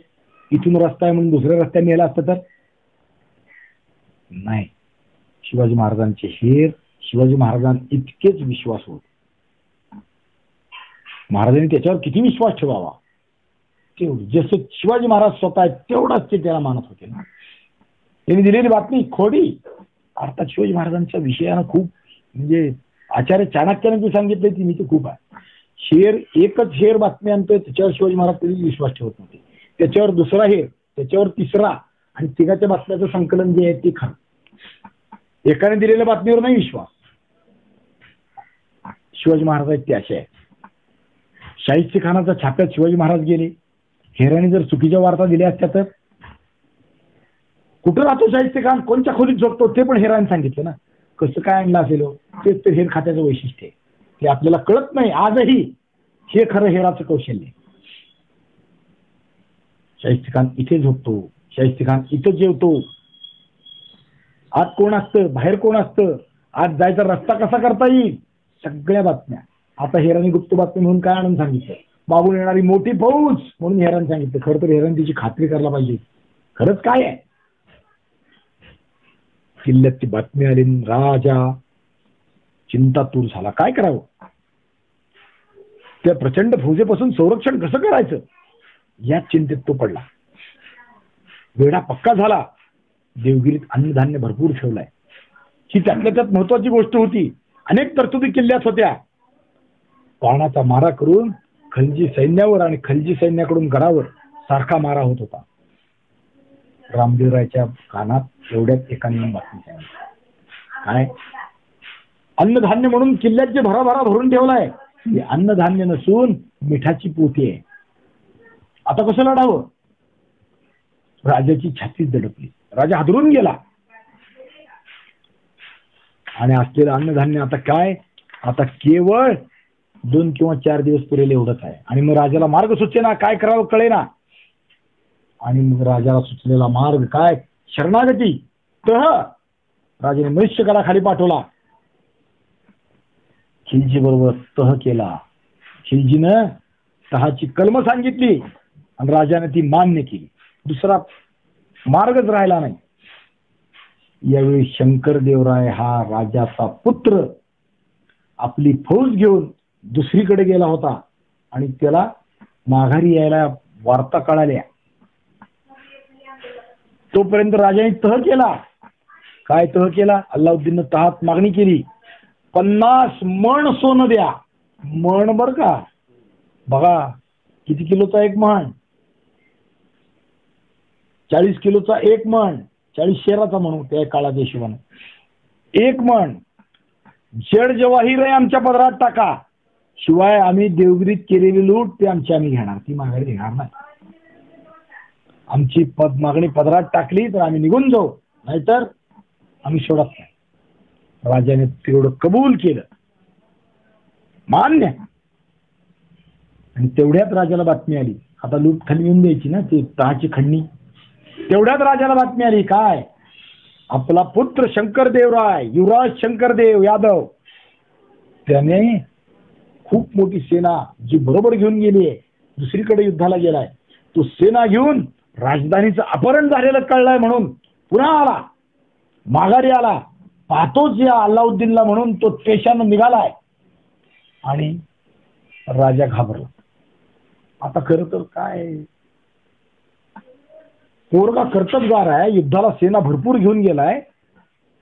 इथून रस्ता आहे म्हणून दुसऱ्या रस्त्याने नेला असतं तर नाही. शिवाजी महाराजांचे हेर शिवाजी महाराजांना इतकेच विश्वास होत. महाराजांनी त्याच्यावर किती विश्वास ठेवावा, तेवढं जसं शिवाजी महाराज स्वतः आहेत तेवढाच ते त्याला मानत होते ना. त्यांनी दिलेली बातमी खोडी. अर्थात शिवाजी महाराजांच्या विषयानं खूप, म्हणजे आचार्य चाणक्याने जे सांगितलं ती मी तर खूप आहे. एकच शेर बातमी आणतोय, त्याच्यावर शिवाजी महाराज कधी विश्वास ठेवत नव्हते. त्याच्यावर दुसरा हेर, त्याच्यावर तिसरा, आणि तिघाच्या बातम्याचं संकलन जे आहे ते खरं. एकाने दिलेल्या बातमीवर नाही विश्वास. शिवाजी महाराज आहेत ते असे आहेत. शाहिस्ते खानाच्या छाप्यात शिवाजी महाराज गेले. हेराने जर चुकीच्या वार्ता दिल्या असत्या तर कुठं राहतो शाहिस्ते खान, कोणत्या खोलीत झोपतो ते पण हेराने सांगितलं ना. कसं काय आणलं असेल हो? तेच तर हेर खात्याचं वैशिष्ट्य आहे. ते आपल्याला कळत नाही आजही. हे खरं हेराचं कौशल्य. शाहिस्ते खान इथे झोपतो, शाहिस्ते खान इथं जेवतो. आत कोण असतं, बाहेर कोण असतं, आज जायचा रस्ता कसा करता येईल, सगळ्या बातम्या. आता हेरांनी गुप्त बातमी म्हणून काय आणून सांगितलं, मागून येणारी मोठी फौज म्हणून हेरांनी सांगितलं. खरं तर हेरांनी तिची खात्री करायला पाहिजे खरंच काय आहे. किल्ल्याची बातमी आली, राजा चिंतातूर झाला. काय करावं, त्या प्रचंड फौजेपासून संरक्षण कसं करायचं या चिंतेत तो पडला. वेढा पक्का झाला. देवगिरीत अन्नधान्य भरपूर ठेवलाय. ही त्यातल्या त्यात महत्वाची गोष्ट होती. अनेक तरतुदी किल्ल्यात होत्या. बाणाचा मारा करून खलजी सैन्यावर आणि खलजी सैन्याकडून गडावर सारखा मारा होत होता. रामदेवरायच्या कानात एवढ्यात एकाने बातमी सांगितली. काय, अन्नधान्य म्हणून किल्ल्यात जे भराभरा भरून ठेवलाय हे अन्नधान्य नसून मिठाची पोती आहे. आता कसं लढावं. राजाची छाती दडपली. राजा हादरून गेला. आणि असलेलं अन्नधान्य आता काय, आता केवळ 2 किंवा 4 दिवस पुरेल एवढंच आहे. आणि मग राजाला मार्ग सुचेना, काय करावं कळेना. आणि मग राजाला सुचलेला मार्ग काय, शरणागती. तह राजाने मनुष्यगडा खाली पाठवला. खिलजी बरोबर तह केला. खिलजीनं तहाची कलम सांगितली आणि राजाने ती मान्य केली. दुसरा मार्गच राहिला नाही. यावेळी शंकरदेवराय हा राजाचा पुत्र आपली फौज घेऊन दुसरीकडे गेला होता आणि त्याला माघारी यायला वार्ता कळाल्या. तोपर्यंत राजाने तह केला. काय तह केला, अल्लाउद्दीननं तहात मागणी केली, 50 मण सोनं द्या. मण बर का, बघा किती किलोचा एक मण, 40 किलोचा एक मण, 40 शेराचा म्हणू त्या काळाच्या हिशोबाने. एक मण जड जवाहीर आहे आमच्या पदरात टाका, शिवाय आम्ही देवगिरीत केलेली लूट ते आम्ही घेणार, ती माघारी घेणार नाही. आमची मागणी पदरात टाकली तर आम्ही निघून जाऊ, नाहीतर आम्ही सोडत नाही. राजाने तेवढं कबूल केलं, मान्य. आणि तेवढ्यात राजाला बातमी आली, आता लूट खाली येऊन द्यायची ना, ती तहाची खंडणी. तेवढ्यात राजाला बातमी आली, काय, आपला पुत्र शंकरदेवराय, युवराज शंकरदेव यादव, त्याने खूप मोठी सेना जी बरोबर घेऊन गेली आहे, दुसरीकडे युद्धाला गेलाय, तो सेना घेऊन राजधानीचं अपहरण झालेलं कळलंय म्हणून पुन्हा आला, माघारी आला. पाहतोच या अल्लाउद्दीनला म्हणून तो पेशानं निघालाय. आणि राजा घाबरला. आता खरं तर काय, पोरगा कर्तबगार आहे, युद्धाला सेना भरपूर घेऊन गेलाय,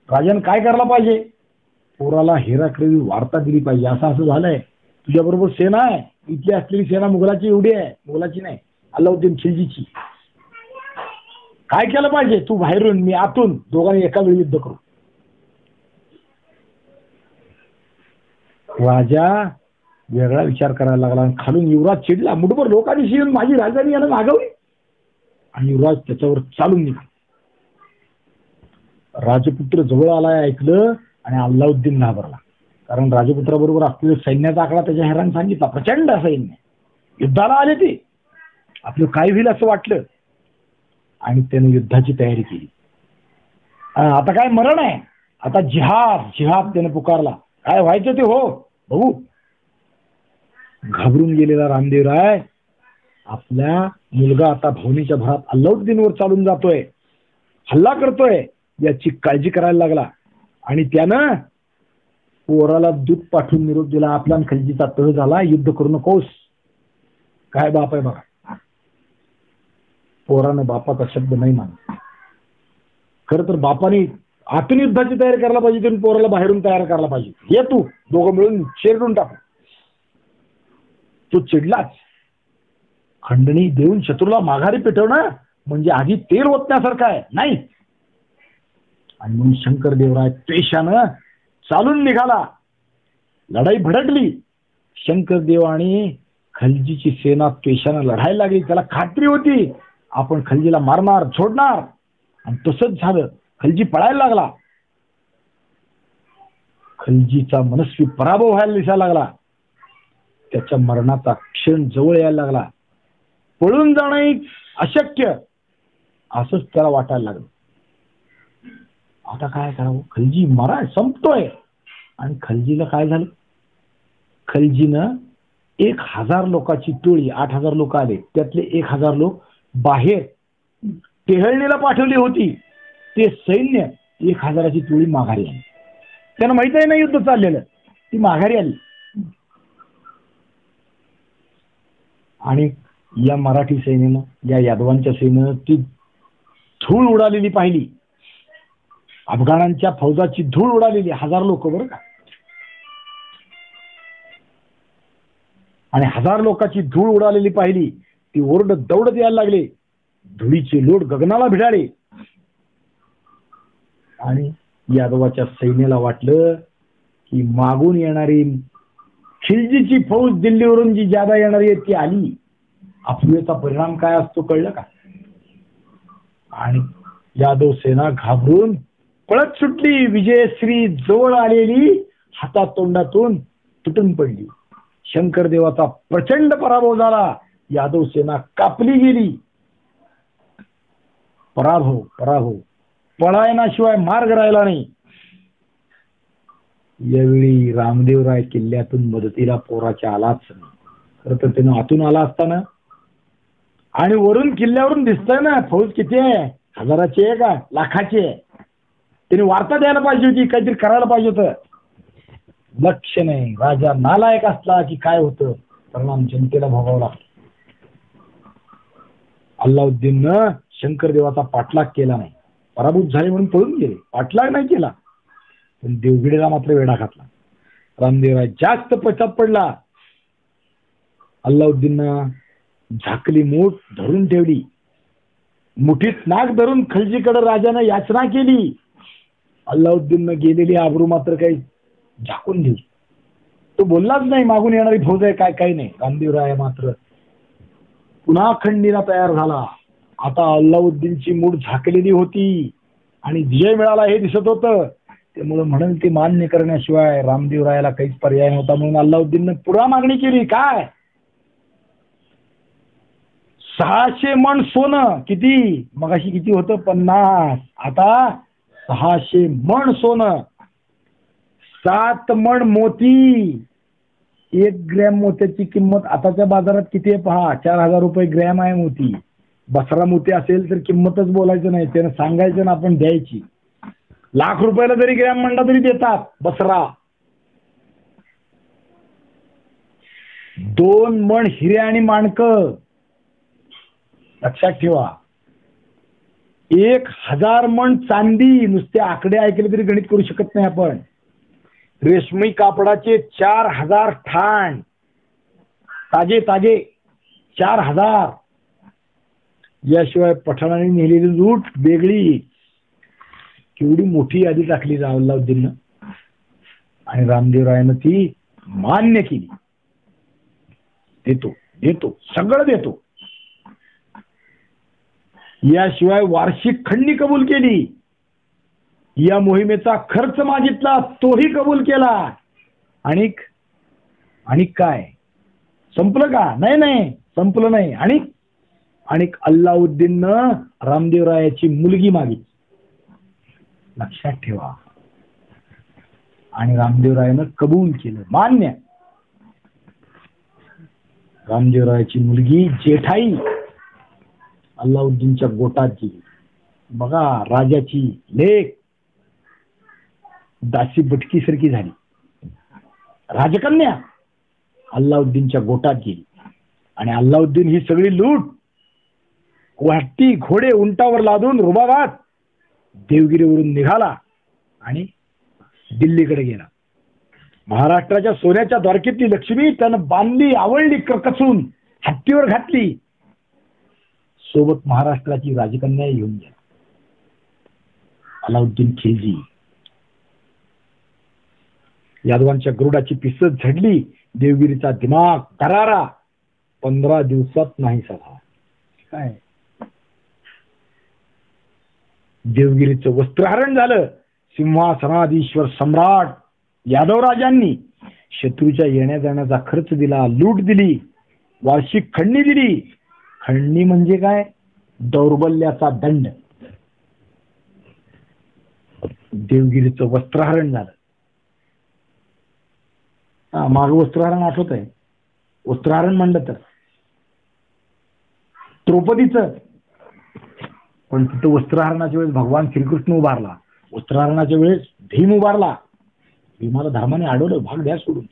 राजाने काय करायला पाहिजे, पोराला हेराकडे वार्ता दिली पाहिजे. असं असं झालंय, तुझ्या बरोबर सेना आहे, इथली असलेली सेना मुघलाची एवढी आहे, मुघलाची नाही, अल्लाउद्दीन खिलजीची. काय केलं पाहिजे, तू बाहेरून मी आतून, दोघांनी एका वेळी युद्ध करू. राजा वेगळा विचार करायला लागला. खालून युवराज चिडला, मुठभर लोकांनी येऊन माझी राजधानी यानं मागवली. आणि युवराज त्याच्यावर चालून निघाला. राजपुत्र जवळ आलाय ऐकलं आणि अल्लाउद्दीन घाबरला, कारण राजपुत्राबरोबर असलेल्या सैन्याचा आकडा त्याच्या हेराने सांगितला, प्रचंड सैन्य, युद्धाला आले ते, आपलं काय होईल असं वाटलं. आणि त्याने युद्धाची तयारी केली. आता काय मरण आहे, आता जिहाद जिहाद त्याने पुकारला. काय व्हायचं ते हो बघू. घाबरून गेलेला रामदेवराय आपला मुलगा आता भावनेच्या भरात अल्लाउद्दीनवर चालून जातोय, हल्ला करतोय, याची काळजी करायला लागला. आणि त्यानं पोराला दूत पाठवून निरोप दिला, आपला खलजीचा तह झाला, युद्ध करू नकोस. काय बाप आहे बघा, पोरानं बापाचा शब्द नाही मानला. खरं तर बापाने आतून युद्धाची तयारी करायला पाहिजे, तुम्ही पोराला बाहेरून तयार करायला पाहिजे. हे तू दोघं मिळून शेरडून टाकू. तो चिडलाच. खंडणी देऊन शत्रूला माघारी पेटवणं म्हणजे आधी तेल ओतण्यासारखं आहे, नाही. आणि म्हणून शंकरदेवराय पेशानं चालून निघाला. लढाई भडकली. शंकरदेव आणि खलजीची सेना पेशानं लढायला लागली. त्याला खात्री होती आपण खलजीला मारणार, झोडणार. आणि तसंच झालं. खलजी पळायला लागला. खलजीचा मनस्वी पराभव व्हायला दिसायला लागला. त्याच्या मरणाचा क्षण जवळ यायला लागला. पळून जाणं अशक्य असंच त्याला वाटायला लागलं. आता काय करावं? खलजी मरा संपतोय. आणि खलजीला काय झालं? खलजीनं 1000 लोकांची टोळी, 8000 लोक आले, त्यातले 1000 लोक बाहेर टेहळणीला पाठवली होती. ते सैन्य 1000ची टोळी माघारी आली. त्यांना माहित आहे ना युद्ध चाललेलं. ती माघारी आली. आणि या मराठी सैन्यानं, या यादवांच्या सैन्यानं ती धूळ उडालेली पाहिली. अफगाणांच्या फौजाची धूळ उडालेली. 1000 लोक बरं का. आणि 1000 लोकांची धूळ उडालेली पाहिली. ती ओरडत दौडत यायला लागले. धुळीचे लोट गगनाला भिडाले. आणि यादवाच्या सैन्याला वाटलं की मागून येणारी खिलजीची फौज दिल्लीवरून जी ज्यादा येणारी आहे ती आली. अफवेचा परिणाम काय असतो कळलं का? आणि यादव सेना घाबरून पळत सुटली. विजयश्री जवळ आलेली हातातोंडातून तुटून पडली. शंकरदेवाचा प्रचंड पराभव झाला. यादव सेना कापली गेली. पराभव पराभव. पळायनाशिवाय मार्ग राहिला नाही. यावेळी रामदेवराय किल्ल्यातून मदतीला पोराच्या आलाच नाही. खरं तर त्यानं आतून आला असताना. आणि वरून किल्ल्यावरून दिसतंय ना फौज किती आहे. 1000ची आहे का लाखाची आहे. त्याने वार्ता द्यायला पाहिजे होती. काहीतरी करायला पाहिजे होतं. लक्ष नाही. राजा नालायक असला की काय होतं परिणाम जनतेला भोगावा लागतो. अल्लाउद्दीननं शंकरदेवाचा पाठलाग केला नाही. पराभूत झाले म्हणून पळून गेले. पाठलाग नाही केला. पण देवगिरीला मात्र वेढा घातला. रामदेवराय जास्त पश्चात पडला. अल्लाउद्दीननं झाकली मूठ धरून ठेवली. मुठीत नाक धरून खलजीकडे राजानं याचना केली. अल्लाउद्दीननं गेलेली आबरू मात्र काही झाकून दिली. तो बोललाच नाही मागून येणारी फौज आहे काय काही नाही. रामदेवराय मात्र पुन्हा खंडीला तयार झाला. आता अल्लाउद्दीनची मूठ झाकलेली होती आणि विजय मिळाला हे दिसत होतं. त्यामुळे म्हणून ते मान्य करण्याशिवाय रामदेवरायाला काहीच पर्याय नव्हता. म्हणून अल्लाउद्दीननं पुन्हा मागणी केली. काय? 600 मण सोनं. किती? मगाशी किती होतं? 50. आता 600 मण सोनं. 7 मण मोती. 1 ग्रॅम मोत्याची किंमत आताच्या बाजारात किती आहे पहा. 4000 रुपये ग्रॅम आहे मोती. बसरा मोती असेल तर किंमतच बोलायचं नाही. त्यानं सांगायचं ना आपण द्यायची. लाख रुपयाला जरी ग्रॅम म्हणला तरी देतात बसरा. 2 मण हिरे आणि माणकं. लक्षात ठेवा. 1000 मण चांदी. नुसते आकडे ऐकले तरी गणित करू शकत नाही आपण. रेशमी कापडाचे 4000 ठाण ताजे ताजे 4000. याशिवाय पठाणाने नेलेली लूट वेगळी. केवढी मोठी यादी टाकली अल्लाउद्दीननं. आणि रामदेवरायानं ती मान्य केली. देतो देतो सगळं देतो. याशिवाय वार्षिक खंडी कबूल केली. या मोहिमेचा खर्च मागितला तोही कबूल केला. आणि काय संपलं का? नाही नाही संपलं नाही. आणि अल्लाउद्दीननं रामदेवरायाची मुलगी मागितली. लक्षात ठेवा. आणि रामदेवरायानं कबूल केलं. मान्य. रामदेवरायाची मुलगी जेठाई अल्लाउद्दीनच्या गोटात गेली. बघा राजाची लेक दासी बटकीसारखी झाली. राजकन्या अल्लाउद्दीनच्या गोटात गेली. आणि अल्लाउद्दीन ही सगळी लूट वाहती घोडे उंटावर लादून रुबाबात देवगिरीवरून निघाला आणि दिल्लीकडे गेला. महाराष्ट्राच्या सोन्याच्या द्वारकेतली लक्ष्मी त्यानं बांधली, आवळली, कसून हत्तीवर घातली. सोबत महाराष्ट्राची राजकन्या घेऊन गेला. अलाउद्दीन खिलजी. यादवांच्या गरुडाची पिसत झडली. देवगिरीचा दिमाग दरारा 15 दिवसात नाही झाला. काय देवगिरीचं वस्त्रहरण झालं. सिंहासनाधीश्वर सम्राट यादवराजांनी शत्रूच्या येण्या जाण्याचा खर्च दिला, लूट दिली, वार्षिक खंडणी दिली. खंडणी म्हणजे काय? दौर्बल्याचा दंड. देवगिरीचं वस्त्रहरण झालं. माग वस्त्रहरण आठवत आहे? वस्त्रहरण म्हणलं तर द्रौपदीचं. पण तिथं वस्त्रहरणाच्या वेळेस भगवान श्रीकृष्ण उभारला, वस्त्रहरणाच्या वेळेस भीम उभारला. भीमाला धर्माने अडवलं, भाग द्या सोडून.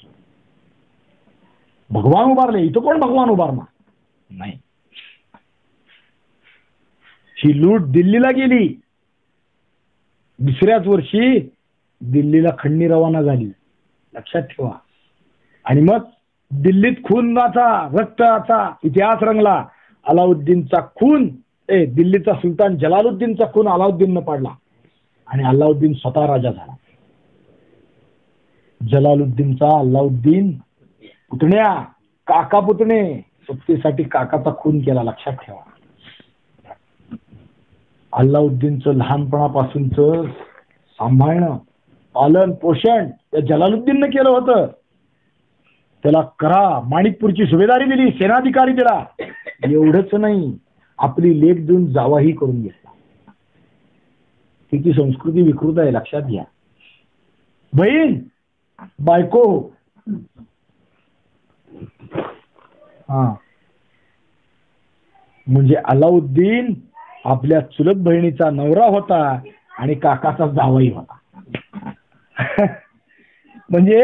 भगवान उभारले, इथं कोण भगवान उभारणार नाही. ही लूट दिल्लीला गेली. दुसऱ्याच वर्षी दिल्लीला खंडणी रवाना झाली, लक्षात ठेवा. आणि मग दिल्लीत खूनाचा रक्ताचा इतिहास रंगला. अलाउद्दीनचा खून, दिल्लीचा सुलतान जलालुद्दीनचा खून अलाउद्दीननं पाडला आणि अल्लाउद्दीन स्वतः राजा झाला. जलालुद्दीनचा अल्लाउद्दीन पुतण्या, काका पुतणे, सत्तेसाठी काकाचा खून केला, लक्षात ठेवा. अल्लाउद्दीनचं लहानपणापासूनच सांभाळणं, पालन पोषण त्या जलालुद्दीननं केलं होतं. त्याला करा माणिकपूरची सुभेदारी दिली, सेनाधिकारी दिला. एवढंच नाही, आपली लेख देऊन जावाही करून घेतला. तिची संस्कृती विकृत आहे, लक्षात घ्या. बहीण बायको, म्हणजे अलाउद्दीन आपल्या चुलत बहिणीचा नवरा होता आणि काकाचा जावई होता. म्हणजे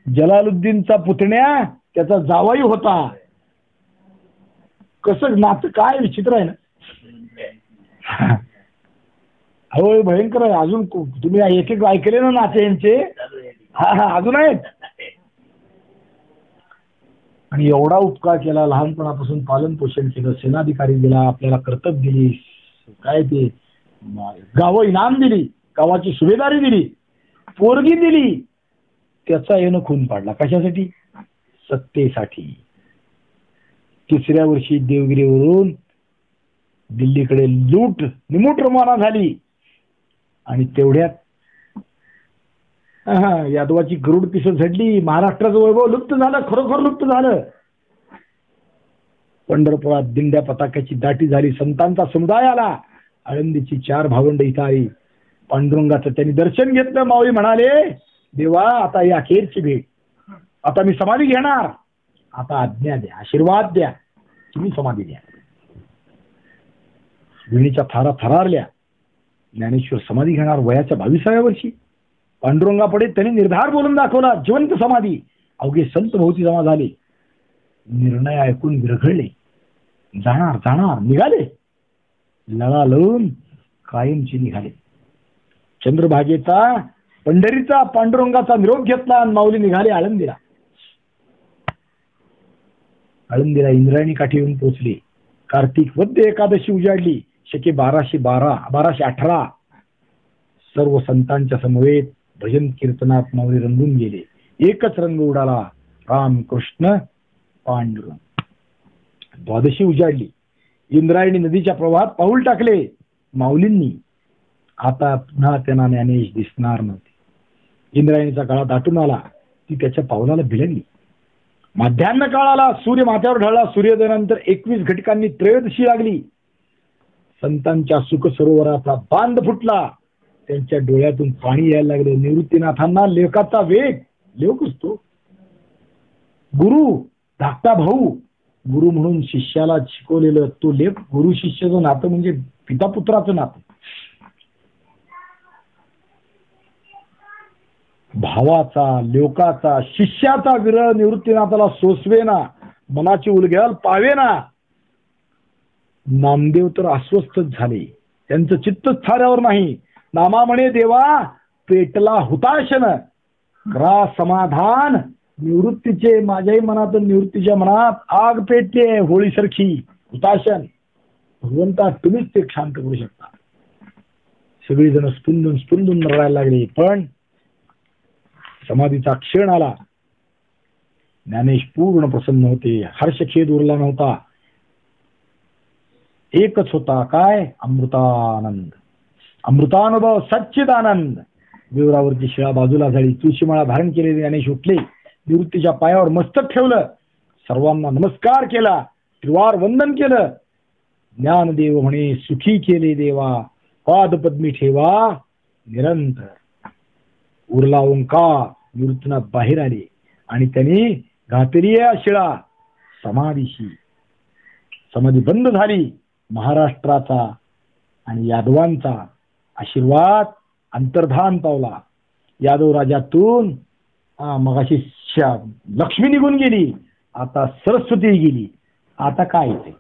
जलालुद्दीनचा पुतण्या त्याचा जावई होता. कसं नातं, काय विचित्र आहे ना. हो, भयंकर आहे. अजून तुम्ही एक एक ऐकले ना नाते यांचे? अजून आहेत. आणि एवढा उपकार केला, लहानपणापासून पालन पोषण केलं, सेनाधिकारी दिला, आपल्याला कर्तव्य दिली, काय ते गावं इनाम दिली, गावाची सुभेदारी दिली, पोरगी दिली. त्याचा येणं खून पाडला. कशासाठी? सत्तेसाठी. तिसऱ्या वर्षी देवगिरीवरून दिल्लीकडे लूट निमूट रवाना झाली आणि तेवढ्यात यादवाची गरुड पिसं झडली. महाराष्ट्राचं वैभव लुप्त झालं, खरोखर लुप्त झालं. पंढरपुरात दिंड्या पताक्याची दाटी झाली, संतांचा समुदाय आला. आळंदीची 4 भावंड इथं आली. पांडुरंगाचं त्यांनी दर्शन घेतलं. माऊली म्हणाले, देवा आता ही अखेरची भेट, आता मी समाधी घेणार, आता आज्ञा द्या, आशीर्वाद द्या, तुम्ही समाधी द्या. विणीच्या थारा थरारल्या. ज्ञानेश्वर समाधी घेणार वयाच्या 22व्या वर्षी. पांडुरंगापुढे त्यांनी निर्धार बोलून दाखवला, जिवंत समाधी. अवघे संत भोवती जमा झाले. निर्णय ऐकून विरघळले. जाणार जाणार निघाले. लळा लळून कायमची निघाले. चंद्रभागेचा, पंढरीचा, पांडुरंगाचा निरोप घेतला आणि माऊली निघाले आळंदीला. आळंदीला इंद्रायणी काठी येऊन पोहोचले. कार्तिक वद्य एकादशी उजाडली. शके 1218. सर्व संतांच्या समवेत भजन कीर्तनात माऊली रंगून गेले. एकच रंग उडाला, राम कृष्ण पांडुरंग. द्वादशी उजाडली. इंद्रायणी नदीच्या प्रवाहात पाऊल टाकले माऊलींनी. आता पुन्हा त्यांना ज्ञानेश दिसणार नव्हते. इंद्रायणीचा काळा दाटून आला, ती त्याच्या पावलाला भिलगली. माध्यान्ह काळाला सूर्य माथ्यावर ढळला. सूर्योदयानंतर 21 घटिकांनी त्रयोदशी लागली. संतांच्या सुख सरोवराचा बांध फुटला. त्यांच्या डोळ्यातून पाणी यायला लागलं. निवृत्तीनाथांना लेखाचा वेग, लेख असतो गुरु, धाकटा भाऊ. गुरु म्हणून शिष्याला शिकवलेलं तो लेख. गुरु शिष्याचं नातं म्हणजे पिता पुत्राचं नातं. भावाचा, लोकाचा, शिष्याचा विरह निवृत्तीनाथाला सोसवेना, मनाची उलघाल पावेना. नामदेव तर अस्वस्थच झाले. त्यांचं चित्तच थाऱ्यावर नाही. नामा म्हणे देवा पेटला हुताशन, करा समाधान निवृत्तीचे. माझ्याही मनात, निवृत्तीच्या मनात आग पेटते होळीसारखी. हुताशन भगवंता, तुम्हीच ते शांत करू शकता. सगळीजण स्पुंदून स्पुंदून रडायला लागली. पण समाधीचा क्षण आला. ज्ञानेश पूर्ण प्रसन्न होते. हर्षखेद उरला नव्हता. एकच होता, काय? अमृतानंद. अमृतानुभव सच्चिदानंद. विवरावरची शिळा बाजूला झाली. तुळशीमाळा धारण केलेले ज्ञानेश उठले. निवृत्तीच्या पायावर मस्तक ठेवलं. सर्वांना नमस्कार केला. त्रिवार वंदन केलं. ज्ञानदेव म्हणे सुखी केले देवा, पादपद्मी ठेवा निरंतर. उरला ओंकार. निवृत्तीनाथ बाहेर आले आणि त्यांनी घातली शिळा समाधीशी. समाधी बंद झाली. महाराष्ट्राचा आणि यादवांचा आशीर्वाद अंतर्धान पावला. यादव राजातून मगाशी लक्ष्मी निघून गेली, आता सरस्वती गेली. आता काय येते?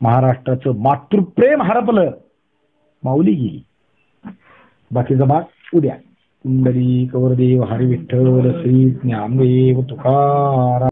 महाराष्ट्राचं मातृप्रेम हरपलं, माऊली गेली. बाकीचा भाग उद्या. कुंडली कवरदेव हरी विठ्ठल श्री ज्ञानदेव तुकाराम.